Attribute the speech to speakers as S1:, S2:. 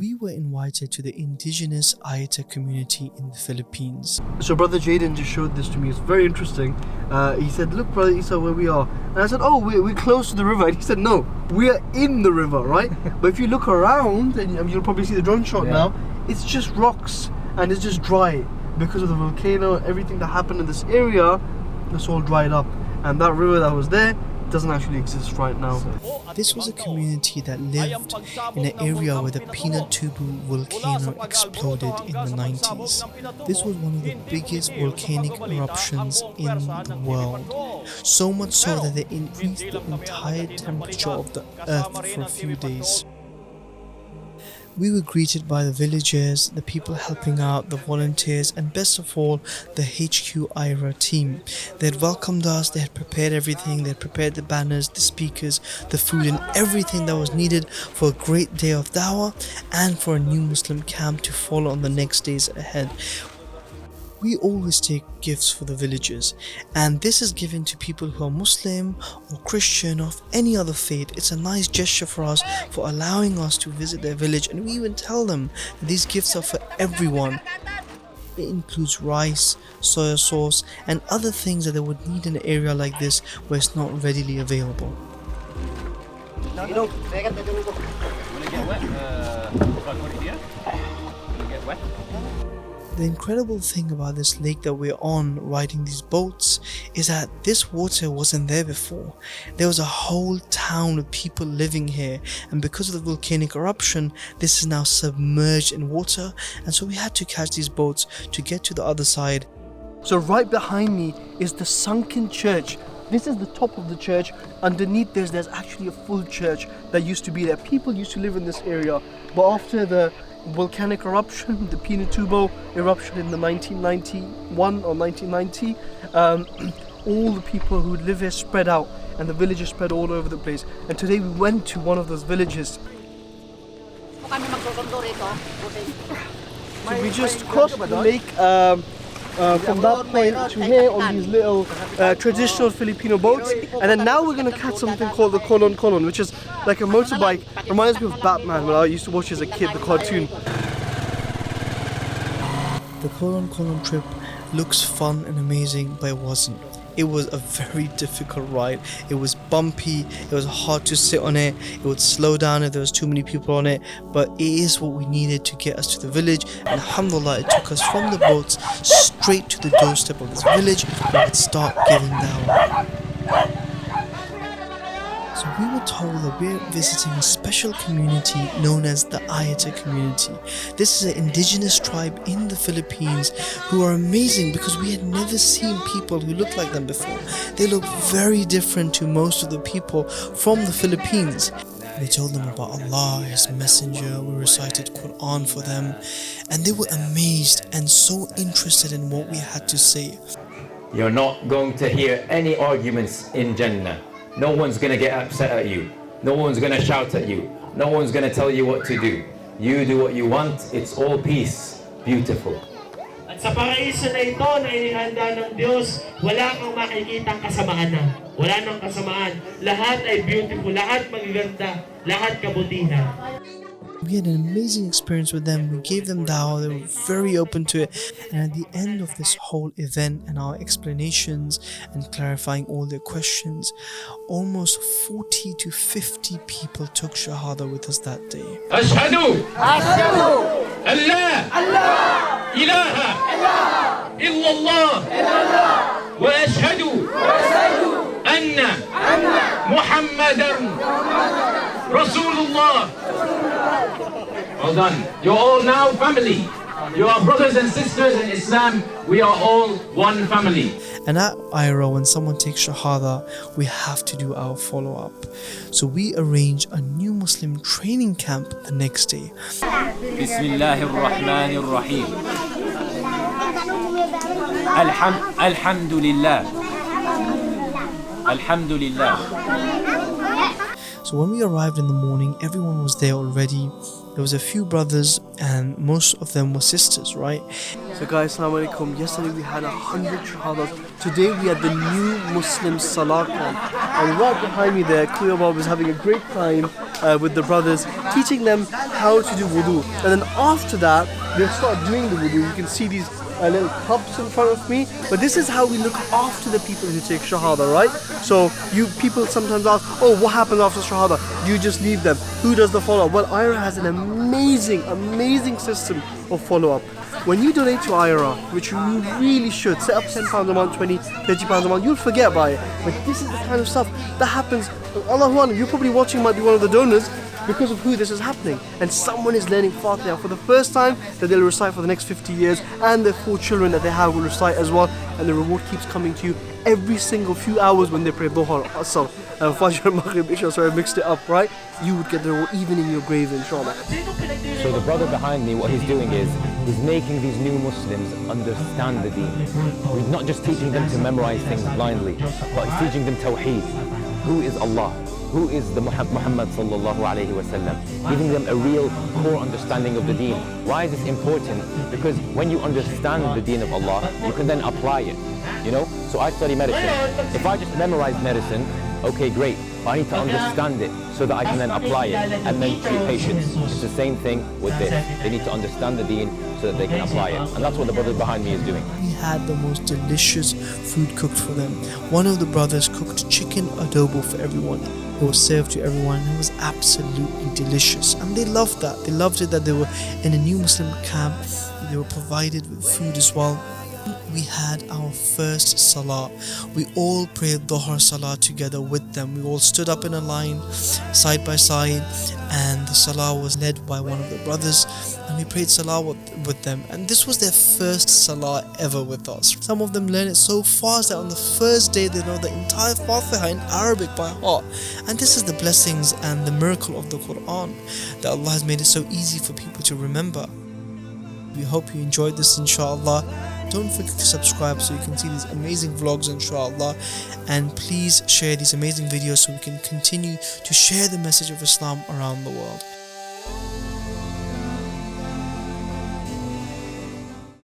S1: we were invited to the indigenous iERA community in the Philippines.
S2: So Brother Jaden just showed this to me. It's very interesting. He said, look Brother Isa, where we are. And I said, oh, we're close to the river. And he said, no, we are in the river, right? But if you look around, and you'll probably see the drone shot now, it's just rocks and it's just dry. Because of the volcano, everything that happened in this area, it's all dried up. And that river that was there doesn't actually exist right now.
S1: This was a community that lived in an area where the Pinatubo volcano exploded in the 90s. This was one of the biggest volcanic eruptions in the world. So much so that they increased the entire temperature of the earth for a few days. We were greeted by the villagers, the people helping out, the volunteers, and best of all, the HQ iERA team. They had welcomed us, they had prepared everything, they had prepared the banners, the speakers, the food, and everything that was needed for a great day of Dawah and for a new Muslim camp to follow on the next days ahead. We always take gifts for the villagers, and this is given to people who are Muslim or Christian or of any other faith. It's a nice gesture for us for allowing us to visit their village, and we even tell them that these gifts are for everyone. It includes rice, soya sauce, and other things that they would need in an area like this where it's not readily available. The incredible thing about this lake that we're on riding these boats is that this water wasn't there before. There was a whole town of people living here, and because of the volcanic eruption, this is now submerged in water, and so we had to catch these boats to get to the other side.
S2: So right behind me is the sunken church. This is the top of the church. Underneath there's actually a full church that used to be there. People used to live in this area, but after the volcanic eruption, the Pinatubo eruption in the 1991 or 1990, all the people who live here spread out, and the villages spread all over the place. And today we went to one of those villages. So we just crossed the lake from that point to here on these little traditional Filipino boats, and then now we're going to catch something called the Kolon Kolon, which is like a motorbike. Reminds me of Batman when I used to watch as a kid, the cartoon.
S1: The Kolon Kolon trip looks fun and amazing, but it wasn't. It was a very difficult ride. It was bumpy, it was hard to sit on it, it would slow down if there was too many people on it, but it is what we needed to get us to the village, and alhamdulillah, it took us from the boats straight to the doorstep of this village where we'd start giving dawah. So we were told that we're visiting a special community known as the iERA community. This is an indigenous tribe in the Philippines who are amazing because we had never seen people who looked like them before. They look very different to most of the people from the Philippines. We told them about Allah, His Messenger, we recited Quran for them, and they were amazed and so interested in what we had to say.
S3: You're not going to hear any arguments in Jannah. No one's going to get upset at you. No one's going to shout at you. No one's going to tell you what to do. You do what you want. It's all peace. Beautiful.
S4: At sa paraiso na ito na inihanda ng Diyos, wala kang makikitang kasamaan na. Wala nang kasamaan. Lahat ay beautiful. Lahat magaganda. Lahat kabutihan.
S1: We had an amazing experience with them. We gave them dawah, they were very open to it, and at the end of this whole event and our explanations and clarifying all their questions, almost 40 to 50 people took shahada with us that day.
S5: Ashhadu Allah ilaha illallah wa ashhadu anna Muhammadan Rasulullah. Well done. You're all now family. You are brothers and sisters in Islam. We are all one family.
S1: And at iERA, when someone takes shahada, we have to do our follow-up. So we arrange a new Muslim training camp the next day.
S6: Bismillahirrahmanirrahim. Alhamdulillah. Alhamdulillah.
S1: So when we arrived in the morning, everyone was there already. There was a few brothers and most of them were sisters, right?
S2: So guys, Assalamu alaikum. Yesterday we had 100 shahadas. Today we had the new Muslim Salah camp. And right behind me there, Kuya Bob is having a great time with the brothers, teaching them how to do wudu. And then after that, they'll start doing the wudu. You can see these little cups in front of me, but this is how we look after the people who take shahada, right? So people sometimes ask, oh, what happens after shahada? Do you just leave them? Who does the follow-up? Well, iERA has an amazing system of follow-up. When you donate to iERA, which you really should, set up £10 a month, 20, 30 pounds a month, you'll forget about it. But this is the kind of stuff that happens. Allahu Akbar, you're probably watching, might be one of the donors, because of who this is happening. And someone is learning Fatiha for the first time that they'll recite for the next 50 years, and their 4 children that they have will recite as well, and the reward keeps coming to you every single few hours when they pray Dawah, Asr, Fajr, Maghrib, Isha. So I mixed it up, right? You would get the reward even in your grave, inshallah.
S3: So the brother behind me, what he's doing is, he's making these new Muslims understand the deen. He's not just teaching them to memorize things blindly, but he's teaching them Tawheed. Who is Allah? Who is the Muhammad sallallahu alayhi wa sallam? Giving them a real core understanding of the deen. Why is this important? Because when you understand the deen of Allah, you can then apply it. You know? So I study medicine. If I just memorize medicine, okay, great. But I need to understand it so that I can then apply it and then treat patients. It's the same thing with this. They need to understand the deen so that they can apply it. And that's what the brother behind me is doing.
S1: We had the most delicious food cooked for them. One of the brothers cooked chicken adobo for everyone. It was served to everyone. It was absolutely delicious, and they loved that. They loved it that they were in a new Muslim camp. They were provided with food as well. We had our first salah. We all prayed Dhuhr salah together with them. We all stood up in a line, side by side, and the salah was led by one of the brothers, and we prayed salah with them. And this was their first salah ever with us. Some of them learned it so fast that on the first day they know the entire Fatiha in Arabic by heart. And this is the blessings and the miracle of the Quran, that Allah has made it so easy for people to remember. We hope you enjoyed this, inshallah. Don't forget to subscribe so you can see these amazing vlogs, inshallah, and please share these amazing videos so we can continue to share the message of Islam around the world.